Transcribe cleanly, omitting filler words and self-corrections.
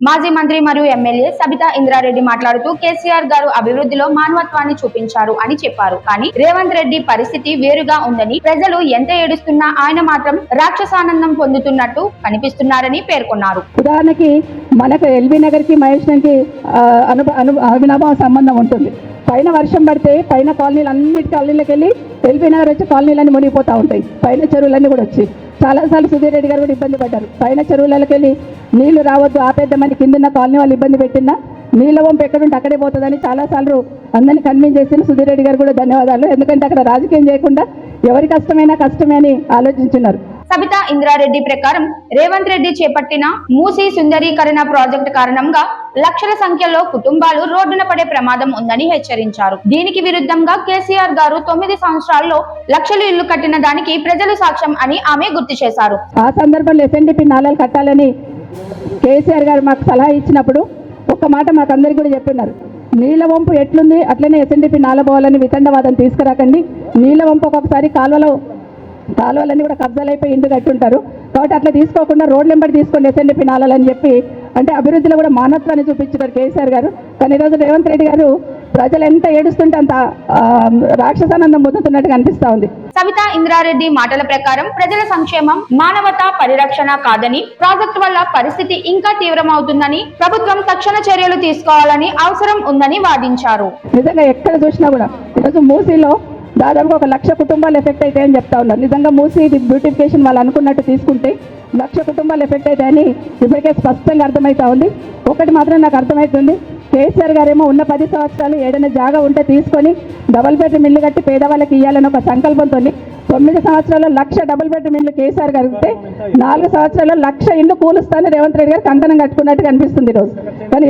మాజీ మంత్రి మరియు ఎమ్మెల్యే సబితా ఇంద్రారెడ్డి మాట్లాడుతూ కేసీఆర్ గారు అభివృద్ధిలో మానవత్వాన్ని చూపించారు అని చెప్పారు. కానీ రేవంత్ రెడ్డి పరిస్థితి వేరుగా ఉందని, ప్రజలు ఎంత ఏడుస్తున్నా ఆయన మాత్రం రాక్షసానందం పొందుతున్నట్టు కనిపిస్తున్నారని పేర్కొన్నారు. ఉదాహరణకి మనకు ఎల్బీ నగర్ కి మహేష్ కి అవినాభావ సంబంధం ఉంటుంది. పైన వర్షం పడితే పైన కాలనీలు అన్నిటి కాలనీలకు వెళ్ళి ఎల్బీ నగర్ వచ్చి కాలనీలన్నీ మునిగిపోతూ ఉంటాయి. పైన చెరువులన్నీ కూడా వచ్చి చాలాసార్లు సుధీర్ రెడ్డి గారు కూడా ఇబ్బంది పడ్డారు. పైన చెరువులకి వెళ్ళి నీళ్లు రావద్దు ఆపేద్దామని కిందన్న కాలనీ వాళ్ళు ఇబ్బంది పెట్టినా నీళ్ళ వంపు ఎక్కడుంటే అక్కడే పోతుందని చాలాసార్లు అందరినీ కన్విన్స్ చేసిన సుధీర్ రెడ్డి గారు కూడా ధన్యవాదాలు. ఎందుకంటే అక్కడ రాజకీయం చేయకుండా ఎవరి కష్టమైనా కష్టమే అని ఆలోచించున్నారు. సబితా ఇంద్రారెడ్డి ప్రకారం రేవంత్ రెడ్డి చేపట్టిన మూసీ సుందరీకరణ ప్రాజెక్టు కారణంగా లక్షల సంఖ్యలో కుటుంబాలు రోడ్డున పడే ప్రమాదం ఉందని హెచ్చరించారు. దీనికి విరుద్ధంగా కేసీఆర్ గారు 9 సంవత్సరాల్లో లక్షలు ఇళ్లు కట్టిన దానికి ప్రజలు సాక్ష్యం అని ఆమె గుర్తు చేశారు. ఆ సందర్భంలో ఎస్ఎన్డిపి నాలాలు కట్టాలని కేసీఆర్ గారు మాకు సలహా ఇచ్చినప్పుడు ఒక్క మాట మాకు అందరికీ కూడా చెప్పినారు. నీళ్ళ వంపు ఎట్లుంది అట్లనే ఎస్ఎన్డిపి నాల పోవాలని వితండవాదం తీసుకురాకండి. నీళ్ళ వంపు ఒక్కొక్కసారి కాలువలన్నీ కూడా కబ్జాలు అయిపోయి ఇంటి కట్టుంటారు. కాబట్టి అట్లా తీసుకోకుండా రోడ్లు వెంబడి తీసుకోండి ఎస్ఎన్డిపి నాలని చెప్పి అంటే అభివృద్ధిలో కూడా మానవత్వాన్ని చూపించారు కేసీఆర్ గారు. కానీ ఈరోజు రేవంత్ రెడ్డి గారు ప్రజలు ఎంత ఏడుస్తుంటే అంత రాక్షసానందం పొందుతున్నట్టుగా అనిపిస్తా ఉంది. సబితా ఇంద్రారెడ్డి మాటల ప్రకారం ప్రజల సంక్షేమం మానవతా పరిరక్షణ కాదని, ప్రాజెక్టు వల్ల పరిస్థితి ఇంకా తీవ్రమవుతుందని, ప్రభుత్వం తక్షణ చర్యలు తీసుకోవాలని అవసరం ఉందని వాదించారు. నిజంగా ఎక్కడ చూసినా కూడా ఈరోజు మూసీలో దాదాపు 1 లక్ష కుటుంబాలు ఎఫెక్ట్ అవుతాయని చెప్తా ఉన్నారు. నిజంగా మూసీ బ్యూటిఫికేషన్ వాళ్ళు అనుకున్నట్టు తీసుకుంటే 1 లక్ష కుటుంబాలు ఎఫెక్ట్ అవుతాయని ఇప్పటికే స్పష్టంగా అర్థమవుతా ఉంది. ఒకటి మాత్రం నాకు అర్థమవుతుంది, కేసీఆర్ గారేమో ఉన్న 10 సంవత్సరాలు ఏదైనా జాగా ఉంటే తీసుకొని డబుల్ బెడ్రూమ్ ఇల్లు కట్టి పేదవాళ్ళకి ఇవ్వాలని ఒక సంకల్పంతో 9 సంవత్సరాల్లో 1,00,000 డబుల్ బెడ్రూమ్ ఇల్లు కేసీఆర్ గారు ఇస్తే 4 సంవత్సరాల్లో 1,00,000 ఇల్లు కూలుస్తానని రేవంత్ రెడ్డి గారు కంకణం కట్టుకున్నట్టుగా అనిపిస్తుంది ఈరోజు. కానీ